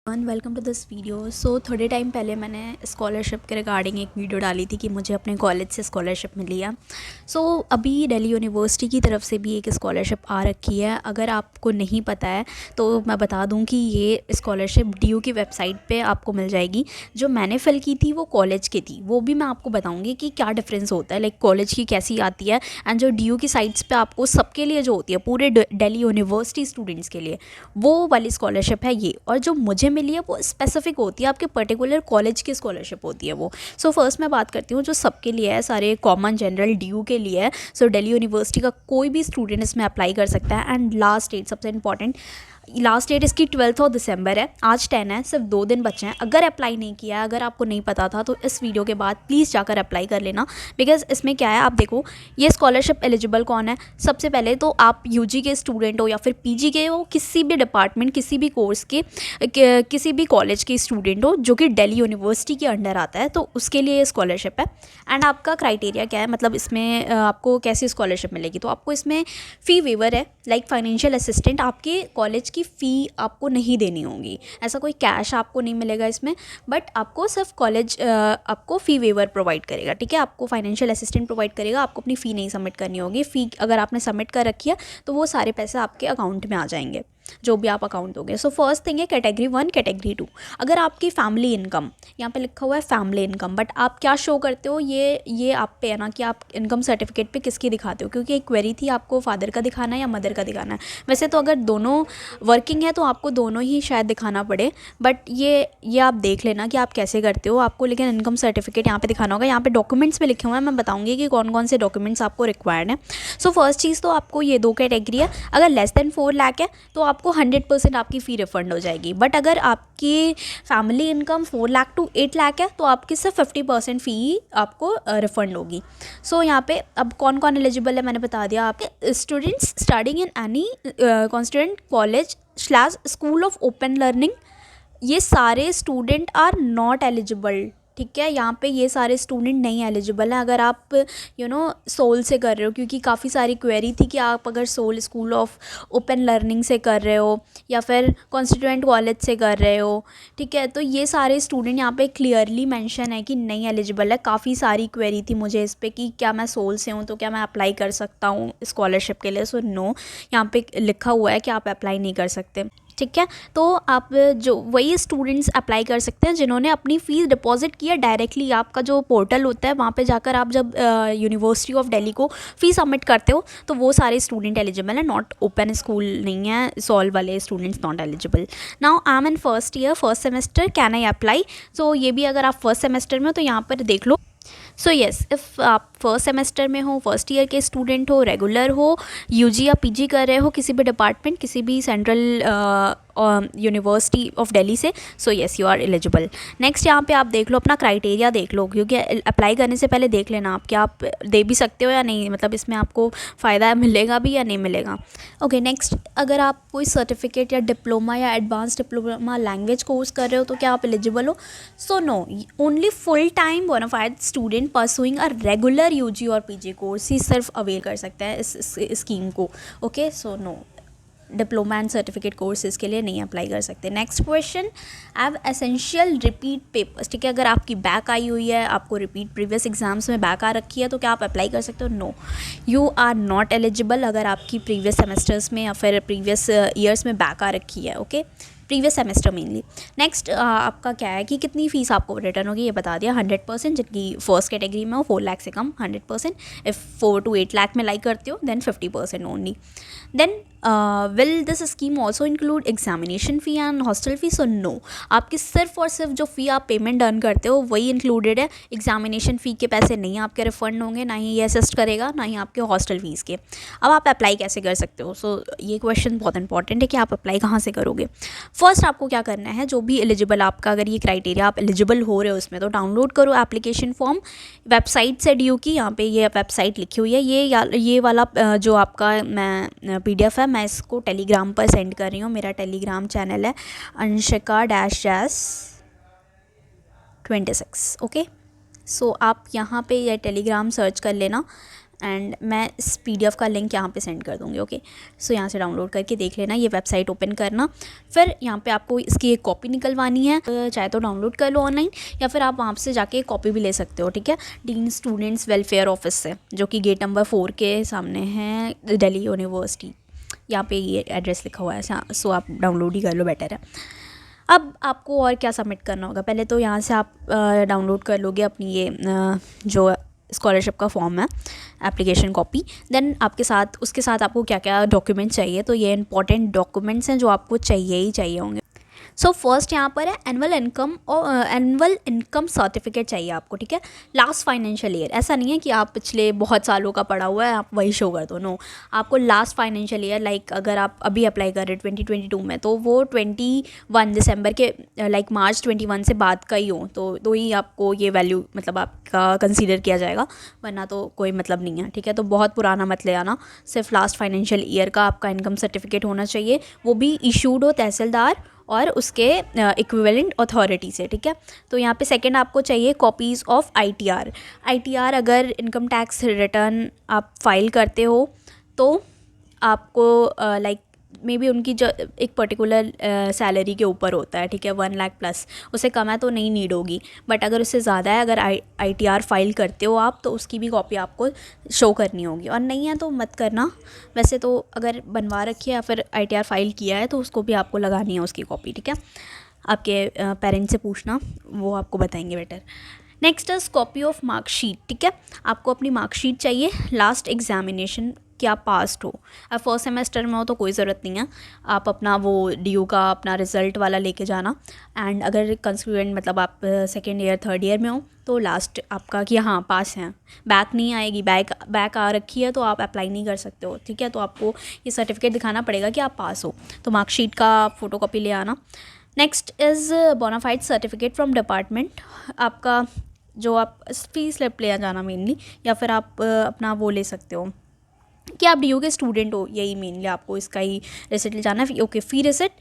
Welcome to this video. थोड़े time पहले मैंने स्कॉलरशिप के रिगार्डिंग एक वीडियो डाली थी कि मुझे अपने कॉलेज से स्कॉलरशिप मिली है। अभी दिल्ली यूनिवर्सिटी की तरफ से भी एक स्कॉलरशिप आ रखी है। अगर आपको नहीं पता है तो मैं बता दूं कि ये स्कॉलरशिप DU की वेबसाइट पे आपको मिल जाएगी। जो मैंने फिल की थी वो कॉलेज की थी, वो भी मैं आपको बताऊँगी कि क्या डिफरेंस होता है, लाइक कॉलेज की कैसी आती है एंड जो DU की साइट्स पर आपको सबके लिए जो होती है, पूरे दिल्ली यूनिवर्सिटी स्टूडेंट्स के लिए वो वाली स्कॉलरशिप है ये। और जो मुझे मिली है वो स्पेसिफिक होती है, आपके पर्टिकुलर कॉलेज की स्कॉलरशिप होती है वो। फर्स्ट मैं बात करती हूँ जो सबके लिए है, सारे कॉमन जनरल DU के लिए है। दिल्ली यूनिवर्सिटी का कोई भी स्टूडेंट इसमें अप्लाई कर सकता है। एंड लास्ट डेट, सबसे इंपॉर्टेंट, लास्ट डेट इसकी 12 दिसंबर है। आज 10 है, सिर्फ 2 दिन बचे हैं। अगर अप्लाई नहीं किया है, अगर आपको नहीं पता था, तो इस वीडियो के बाद प्लीज़ जाकर अप्लाई कर लेना। बिकॉज इसमें क्या है, आप देखो ये स्कॉलरशिप एलिजिबल कौन है। सबसे पहले तो आप UG के स्टूडेंट हो या फिर PG के हो, किसी भी डिपार्टमेंट, किसी भी कोर्स के किसी भी कॉलेज के स्टूडेंट हो जो कि दिल्ली यूनिवर्सिटी के अंडर आता है, तो उसके लिए ये स्कॉलरशिप है। एंड आपका क्राइटेरिया क्या है, मतलब इसमें आपको कैसी स्कॉलरशिप मिलेगी, तो आपको इसमें फ़ी वेवर है, लाइक फाइनेंशियल असिस्टेंट। आपके कॉलेज की फ़ी आपको नहीं देनी होगी, ऐसा कोई कैश आपको नहीं मिलेगा इसमें, बट आपको सिर्फ कॉलेज आपको फ़ी वेवर प्रोवाइड करेगा। ठीक है, आपको फाइनेंशियल असिस्टेंट प्रोवाइड करेगा, आपको अपनी फ़ी नहीं सबमिट करनी होगी। फ़ी अगर आपने सबमिट कर रखी है तो वो सारे पैसे आपके अकाउंट में आ जाएंगे, जो भी आप अकाउंट दोगे। फर्स्ट थिंग है कैटेगरी 1, कैटेगरी 2। अगर आपकी फैमिली इनकम, यहाँ पे लिखा हुआ है फैमिली इनकम, बट आप क्या शो करते हो, ये आप पे है ना कि आप इनकम सर्टिफिकेट पे किसकी दिखाते हो, क्योंकि एक क्वेरी थी आपको फादर का दिखाना है या मदर का दिखाना है। वैसे तो अगर दोनों वर्किंग है तो आपको दोनों ही शायद दिखाना पड़े, बट ये आप देख लेना कि आप कैसे करते हो। आपको लेकिन इनकम सर्टिफिकेट यहाँ पे दिखाना होगा। यहाँ पे डॉक्यूमेंट्स में लिखे हुए हैं, मैं बताऊँगी कि कौन कौन से डॉक्यूमेंट्स आपको रिक्वायर्ड है। फर्स्ट चीज़ तो आपको ये 2 कैटेगरी है। अगर लेस देन 4 लाख है तो आपको 100% आपकी फ़ी रिफंड हो जाएगी। बट अगर आपकी family income 4 lakh to 8 lakh है तो आपकी सिर्फ 50% फ़ी आपको रिफंड होगी। यहाँ पे अब कौन कौन एलिजिबल है मैंने बता दिया। आपके students studying in any constituent college slash school of Open learning, ये सारे स्टूडेंट आर नॉट एलिजिबल। ठीक है, यहाँ पे ये सारे स्टूडेंट नहीं एलिजिबल हैं। अगर आप सोल से कर रहे हो, क्योंकि काफ़ी सारी क्वेरी थी कि आप अगर SOL School of Open Learning से कर रहे हो या फिर कॉन्स्टिट्यूएंट कॉलेज से कर रहे हो, ठीक है, तो ये सारे स्टूडेंट यहाँ पे क्लियरली मेंशन है कि नहीं एलिजिबल है। काफ़ी सारी क्वेरी थी मुझे इस पर कि क्या मैं सोल से हूँ तो क्या मैं अप्लाई कर सकता हूँ स्कॉलरशिप के लिए। नो, यहाँ पे लिखा हुआ है कि आप अप्लाई नहीं कर सकते। ठीक है, तो आप जो वही स्टूडेंट्स अप्लाई कर सकते हैं जिन्होंने अपनी फ़ीस डिपॉजिट की है डायरेक्टली। आपका जो पोर्टल होता है वहाँ पे जाकर आप जब यूनिवर्सिटी ऑफ दिल्ली को फ़ी सबमिट करते हो तो वो सारे स्टूडेंट एलिजिबल है। नॉट ओपन स्कूल नहीं है, सॉल्व वाले students not eligible. Now I am in first year, first semester, can I apply. ये भी अगर आप फर्स्ट सेमेस्टर में हो तो यहाँ पर देख लो। येस, इफ़ आप फर्स्ट सेमेस्टर में हो, फर्स्ट ईयर के स्टूडेंट हो, रेगुलर हो, UG या PG कर रहे हो किसी भी डिपार्टमेंट, किसी भी सेंट्रल यूनिवर्सिटी ऑफ दिल्ली से, yes you are eligible. Next यहाँ पे आप देख लो, अपना क्राइटेरिया देख लो, क्योंकि अप्लाई करने से पहले देख लेना आप क्या आप दे भी सकते हो या नहीं, मतलब इसमें आपको फ़ायदा मिलेगा भी या नहीं मिलेगा। ओके, नेक्स्ट, अगर आप कोई सर्टिफिकेट या डिप्लोमा या एडवांस डिप्लोमा लैंग्वेज कोर्स कर रहे हो तो क्या आप एलिजिबल हो। No, only full time bonafide student pursuing a regular UG और PG कोर्स ही सिर्फ अवेल कर सकते हैं इस स्कीम को। Okay, no, diploma and certificate courses के लिए नहीं अप्लाई कर सकते। Next question, have essential repeat papers. ठीक है, अगर आपकी बैक आई हुई है, आपको रिपीट प्रीवियस एग्जाम्स में बैक आ रखी है तो क्या आप अप्लाई कर सकते हो। No, you are not eligible अगर आपकी प्रीवियस सेमेस्टर्स में या फिर प्रीवियस ईयर्स में बैक आ रखी है। Okay, previous semester mainly. Next, आपका क्या है कि कितनी फ़ीस आपको रिटर्न होगी, ये बता दिया। 100%, जिनकी फर्स्ट कैटेगरी में हो 4 लाख से कम 100%। इफ़ 4 to 8 लाख में लाइक करते हो then 50% only. Then will this scheme also include examination fee and hostel fee. No, आपकी सिर्फ और सिर्फ जो फ़ी आप पेमेंट डन करते हो वही इंक्लूडेड है। एग्जामिनेशन फ़ी के पैसे नहीं आपके रिफंड होंगे, ना ही ये असिस्ट करेगा, ना ही आपके हॉस्टल फीस के। अब आप अप्लाई कैसे कर सकते हो, ये क्वेश्चन बहुत इंपॉर्टेंट है कि आप अप्लाई कहाँ से करोगे। फर्स्ट आपको क्या करना है, जो भी एलिजिबल आपका, अगर ये क्राइटेरिया आप एलिजिबल हो रहे हो उसमें, तो डाउनलोड करो एप्लीकेशन फॉर्म वेबसाइट से DU की। यहाँ पे ये वेबसाइट लिखी हुई है, ये वाला जो आपका मैं PDF है, मैं इसको टेलीग्राम पर सेंड कर रही हूँ। मेरा टेलीग्राम चैनल है Anshika-Jazz26। ओके, आप यहाँ पे ये टेलीग्राम सर्च कर लेना एंड मैं इस PDF का लिंक यहाँ पे सेंड कर दूँगी। ओके, सो यहाँ से डाउनलोड करके देख लेना, ये वेबसाइट ओपन करना, फिर यहाँ पे आपको इसकी एक कॉपी निकलवानी है, चाहे तो डाउनलोड कर लो ऑनलाइन या फिर आप वहाँ से जाके कॉपी भी ले सकते हो। ठीक है, डीन स्टूडेंट्स वेलफेयर ऑफिस से, जो कि गेट नंबर 4 के सामने है, दिल्ली यूनिवर्सिटी। यहाँ पे ये एड्रेस लिखा हुआ है, सो आप डाउनलोड ही कर लो, बेटर है। अब आपको और क्या सबमिट करना होगा, पहले तो यहाँ से आप डाउनलोड कर लोगे अपनी ये जो स्कॉलरशिप का फॉर्म है, एप्लीकेशन कॉपी। देन आपके साथ उसके साथ आपको क्या क्या डॉक्यूमेंट चाहिए, तो ये इंपॉर्टेंट डॉक्यूमेंट्स हैं जो आपको चाहिए ही चाहिए होंगे। सो फर्स्ट यहाँ पर है एनुअल इनकम सर्टिफिकेट चाहिए आपको। ठीक है, लास्ट फाइनेंशियल ईयर, ऐसा नहीं है कि आप पिछले बहुत सालों का पड़ा हुआ है आप वही शो कर दो, नो, आपको लास्ट फाइनेंशियल ईयर, लाइक अगर आप अभी अप्लाई कर रहे 2022 में, तो वो 21 दिसंबर के, लाइक मार्च 21 से बाद का ही हो तो ही आपको ये वैल्यू मतलब आपका कंसीडर किया जाएगा, वरना तो कोई मतलब नहीं है। ठीक है, तो बहुत पुराना मत ले आना, सिर्फ लास्ट फाइनेंशियल ईयर का आपका इनकम सर्टिफिकेट होना चाहिए, वो भी इशूड हो तहसीलदार और उसके इक्विवेलेंट अथॉरिटी से। ठीक है, तो यहाँ पे सेकंड आपको चाहिए कॉपीज़ ऑफ ITR। अगर इनकम टैक्स रिटर्न आप फाइल करते हो तो आपको लाइक मे बी उनकी जो एक पर्टिकुलर सैलरी के ऊपर होता है। ठीक है, 1 लाख प्लस, उससे कम है तो नहीं नीड होगी, बट अगर उससे ज़्यादा है, अगर ITR फाइल करते हो आप, तो उसकी भी कॉपी आपको शो करनी होगी, और नहीं है तो मत करना। वैसे तो अगर बनवा रखी है या फिर ITR फाइल किया है तो उसको भी आपको लगानी है उसकी कॉपी। ठीक है, आपके पेरेंट्स से पूछना, वो आपको बताएंगे better. Next is copy of marksheet. ठीक है, आपको अपनी मार्कशीट चाहिए लास्ट एग्जामिनेशन कि आप पास्ड हो। अब फर्स्ट सेमेस्टर में हो तो कोई ज़रूरत नहीं है, आप अपना वो DU का अपना रिज़ल्ट वाला लेके जाना। एंड अगर कंस्टिट्यूएंट मतलब आप सेकेंड ईयर थर्ड ईयर में हो तो लास्ट आपका कि हाँ पास हैं, बैक नहीं आएगी, बैक आ रखी है तो आप अप्लाई नहीं कर सकते हो। ठीक है, तो आपको ये सर्टिफिकेट दिखाना पड़ेगा कि आप पास हो, तो मार्कशीट का फ़ोटोकॉपी ले आना। Next is bonafide certificate from department, आपका जो आप फी स्लिप ले जाना मेनली, या फिर आप अपना वो ले सकते हो कि आप DU के स्टूडेंट हो, यही मेनली आपको इसका ही रिसिट ले जाना है। Okay, fee receipt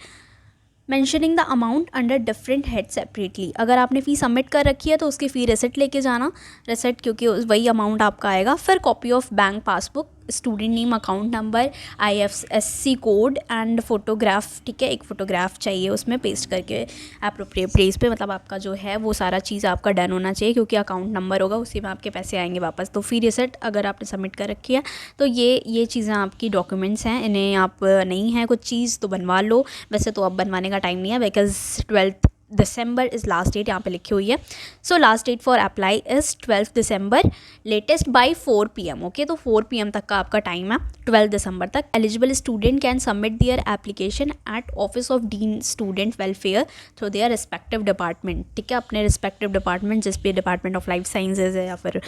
mentioning the amount under different head separately, अगर आपने फ़ी सबमिट कर रखी है तो उसकी फ़ी रिसिट लेके जाना, रिसिट क्योंकि वही अमाउंट आपका आएगा। फिर copy of bank passbook, student name, account number, IFSC code and photograph. ठीक है, एक फ़ोटोग्राफ चाहिए उसमें पेस्ट करके एप्रोप्रिएट प्लेस पे, मतलब आपका जो है वो सारा चीज़ आपका डन होना चाहिए, क्योंकि अकाउंट नंबर होगा उसी में आपके पैसे आएंगे वापस। तो फ़ी रिसिट अगर आपने सबमिट कर रखी है तो ये चीज़ें आपकी डॉक्यूमेंट्स हैं, इन्हें आप नहीं है कुछ चीज़ तो बनवा लो। वैसे तो अब बनवाने का टाइम नहीं है, because 12 December is last date यहाँ पे लिखी हुई है। So last date for apply is 12 December, latest by 4 PM। ओके, तो 4 PM तक का आपका टाइम है, 12 दिसंबर तक। Eligible student can submit their application at office of dean student welfare through their respective department. ठीक है, अपने रिस्पेक्टिव डिपार्टमेंट, जिस भी डिपार्टमेंट ऑफ लाइफ साइंसेज है या फिर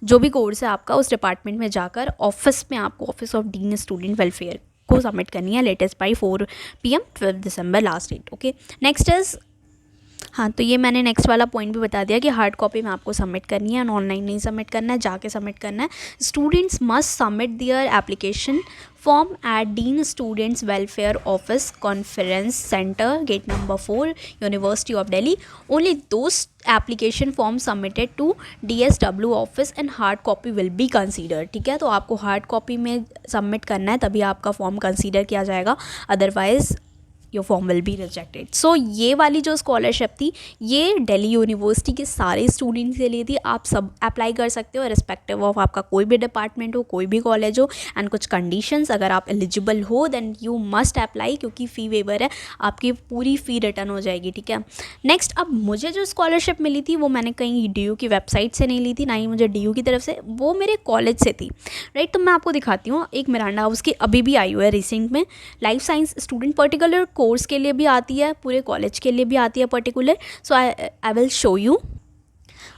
जो भी कोर्स है आपका, उस डिपार्टमेंट में जाकर ऑफिस में आपको office of dean student welfare को सबमिट करनी है, latest by 4 PM, 12 December last date. Okay, next is, हाँ, तो ये मैंने नेक्स्ट वाला पॉइंट भी बता दिया कि हार्ड कॉपी में आपको सबमिट करनी है, ऑनलाइन नहीं सबमिट करना है, जाके सबमिट करना है। Students must submit their application form at dean students welfare office, conference centre, gate number 4, University of Delhi. Only those application form submitted to DSW office and hard copy will be consider. ठीक है, तो आपको hard copy में submit करना है, तभी आपका form consider किया जाएगा, otherwise your form will be rejected. So ये वाली जो स्कॉलरशिप थी, ये दिल्ली यूनिवर्सिटी के सारे स्टूडेंट्स के लिए थी, आप सब अप्लाई कर सकते हो रिस्पेक्टिव ऑफ आपका कोई भी डिपार्टमेंट हो, कोई भी कॉलेज हो। एंड कुछ कंडीशंस, अगर आप एलिजिबल हो देन यू मस्ट अप्लाई, क्योंकि फ़ी वेवर है, आपकी पूरी फ़ी रिटर्न हो जाएगी। ठीक है, नेक्स्ट, अब मुझे जो स्कॉलरशिप मिली थी वो मैंने कहीं DU की वेबसाइट से नहीं ली थी, ना ही मुझे DU की तरफ से, वो मेरे कॉलेज से थी। राइट, तो मैं आपको दिखाती हूँ, एक मिरांडा हाउस की अभी भी आई हुई है रिसेंट में, life science student, particular course के लिए भी आती है, पूरे कॉलेज के लिए भी आती है particular. So I will show you.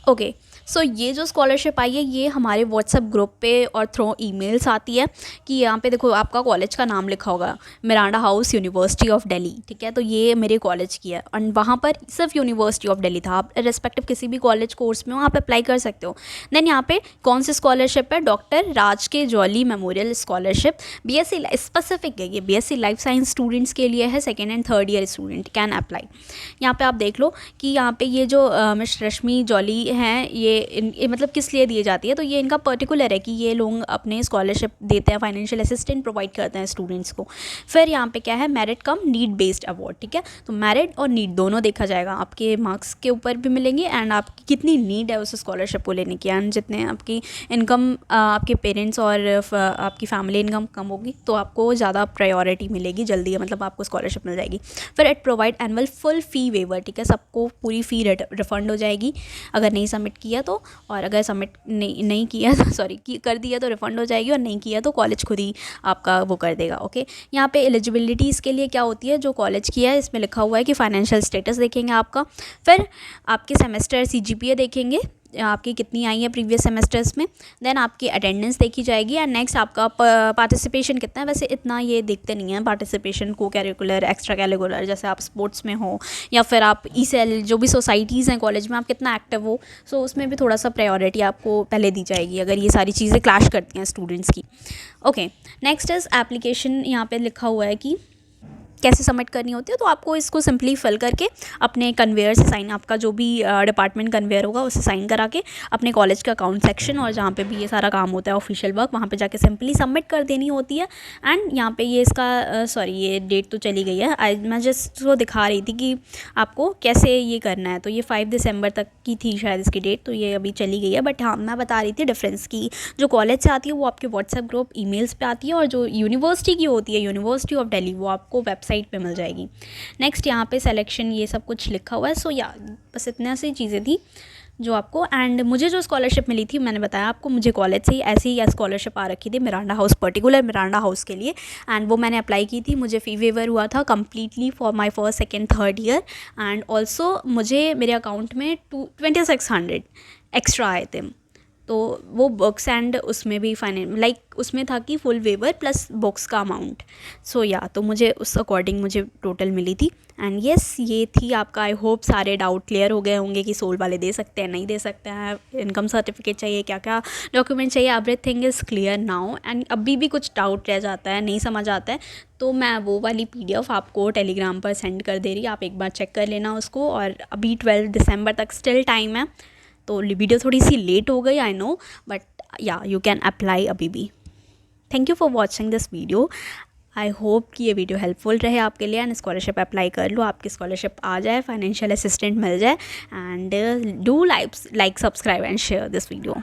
Okay, so ये जो स्कॉलरशिप आई है ये हमारे व्हाट्सएप ग्रुप पे और थ्रू ईमेल्स आती है कि यहाँ पे देखो आपका कॉलेज का नाम लिखा होगा, Miranda house university of Delhi. ठीक है, तो ये मेरे कॉलेज की है, और वहाँ पर सिर्फ यूनिवर्सिटी ऑफ दिल्ली था। आप रिस्पेक्टिव किसी भी कॉलेज कोर्स में हो आप अप्लाई कर सकते हो। देन यहाँ पे कौन सी स्कॉलरशिप है, डॉक्टर राज के jolly memorial scholarship, BSc specific है ये, BSc लाइफ साइंस स्टूडेंट्स के लिए है, second and third year student can apply. यहाँ पर आप देख लो कि यहाँ पर ये जो मिस रश्मि जॉली हैं, ये मतलब किस लिए दी जाती है, तो ये इनका पर्टिकुलर है कि ये लोग अपने स्कॉलरशिप देते हैं, फाइनेंशियल असिस्टेंट प्रोवाइड करते हैं स्टूडेंट्स को। फिर यहाँ पे क्या है, मेरिट कम नीड बेस्ड अवार्ड, ठीक है। तो मेरिट और नीड दोनों देखा जाएगा, आपके मार्क्स के ऊपर भी मिलेंगे एंड आपकी कितनी नीड है उस स्कॉलरशिप को लेने की, एंड जितने आपकी इनकम, आपके पेरेंट्स और आपकी फैमिली इनकम कम होगी तो आपको ज़्यादा प्रायोरिटी मिलेगी, जल्दी मतलब आपको स्कॉलरशिप मिल जाएगी। फिर it provide annual full fee waiver, ठीक है, सबको पूरी फ़ी रिफंड हो जाएगी अगर नहीं सबमिट किया तो, और अगर सबमिट नहीं किया तो सॉरी कर दिया तो रिफ़ंड हो जाएगी, और नहीं किया तो कॉलेज खुद ही आपका वो कर देगा। ओके, यहाँ पे एलिजिबिलिटी इसके लिए क्या होती है, जो कॉलेज की है इसमें लिखा हुआ है कि फाइनेंशियल स्टेटस देखेंगे आपका, फिर आपके सेमेस्टर CGPA देखेंगे, आपकी कितनी आई है प्रीवियस सेमेस्टर्स में, देन आपकी अटेंडेंस देखी जाएगी, एंड नेक्स्ट आपका पार्टिसिपेशन कितना है। वैसे इतना ये देखते नहीं हैं पार्टिसिपेशन को, कैरिकुलर एक्स्ट्रा कैरिकुलर, जैसे आप स्पोर्ट्स में हो या फिर आप ECEL जो भी सोसाइटीज़ हैं कॉलेज में आप कितना एक्टिव हो, सो उसमें भी थोड़ा सा प्रायोरिटी आपको पहले दी जाएगी अगर ये सारी चीज़ें क्लैश करती हैं स्टूडेंट्स की। ओके, नेक्स्ट इज़ एप्लीकेशन, यहाँ पर लिखा हुआ है कि कैसे सबमिट करनी होती है। तो आपको इसको सिंपली फिल करके अपने कन्वेयर से साइन, आपका जो भी डिपार्टमेंट कन्वेयर होगा उससे साइन करा के अपने कॉलेज का अकाउंट सेक्शन और जहाँ पे भी ये सारा काम होता है ऑफिशियल वर्क, वहाँ पे जाके सिंपली सबमिट कर देनी होती है। एंड यहाँ पे ये इसका सॉरी ये डेट तो चली गई है, मैं जस्ट वो दिखा रही थी कि आपको कैसे ये करना है। तो ये 5 दिसंबर तक की थी शायद इसकी डेट, तो ये अभी चली गई है। बट हाँ, मैं बता रही थी डिफरेंस की, जो कॉलेज से आती है वो आपके व्हाट्सएप ग्रुप ईमेल्स पे आती है, और जो यूनिवर्सिटी की होती है, यूनिवर्सिटी ऑफ दिल्ली, वो आपको वेबसाइट पे मिल जाएगी। नेक्स्ट यहाँ पे सिलेक्शन ये सब कुछ लिखा हुआ है। सो या बस इतने सी चीज़ें थी जो आपको, एंड मुझे जो स्कॉलरशिप मिली थी मैंने बताया आपको, मुझे कॉलेज से ही ऐसी ही स्कॉलरशिप आ रखी थी Miranda house, particular Miranda house के लिए, एंड वो मैंने अप्लाई की थी। मुझे फ़ी वेवर हुआ था completely for my first second third year, and also मुझे मेरे अकाउंट में 2600 एक्स्ट्रा आए थे। तो वो बुक्स एंड उसमें भी उसमें था कि फुल वेवर प्लस बुक्स का अमाउंट। सो या तो मुझे उस अकॉर्डिंग मुझे टोटल मिली थी। एंड येस, ये थी आपका, आई होप सारे डाउट क्लियर हो गए होंगे कि सोल वाले दे सकते हैं नहीं दे सकते हैं, इनकम सर्टिफिकेट चाहिए, क्या क्या डॉक्यूमेंट चाहिए, everything is clear now. And अभी भी कुछ डाउट रह जाता है, नहीं समझ आता है, तो मैं वो वाली PDF आपको टेलीग्राम पर सेंड कर दे रही, आप एक बार चेक कर लेना उसको। और अभी 12 दिसंबर तक स्टिल टाइम है, तो वीडियो थोड़ी सी लेट हो गई, आई नो, बट या यू कैन अप्लाई अभी भी। Thank you for watching this video. I hope कि ये वीडियो हेल्पफुल रहे आपके लिए, एंड स्कॉलरशिप अप्लाई कर लो, आपकी स्कॉलरशिप आ जाए, फाइनेंशियल असिस्टेंट मिल जाए, and do like subscribe and share this video.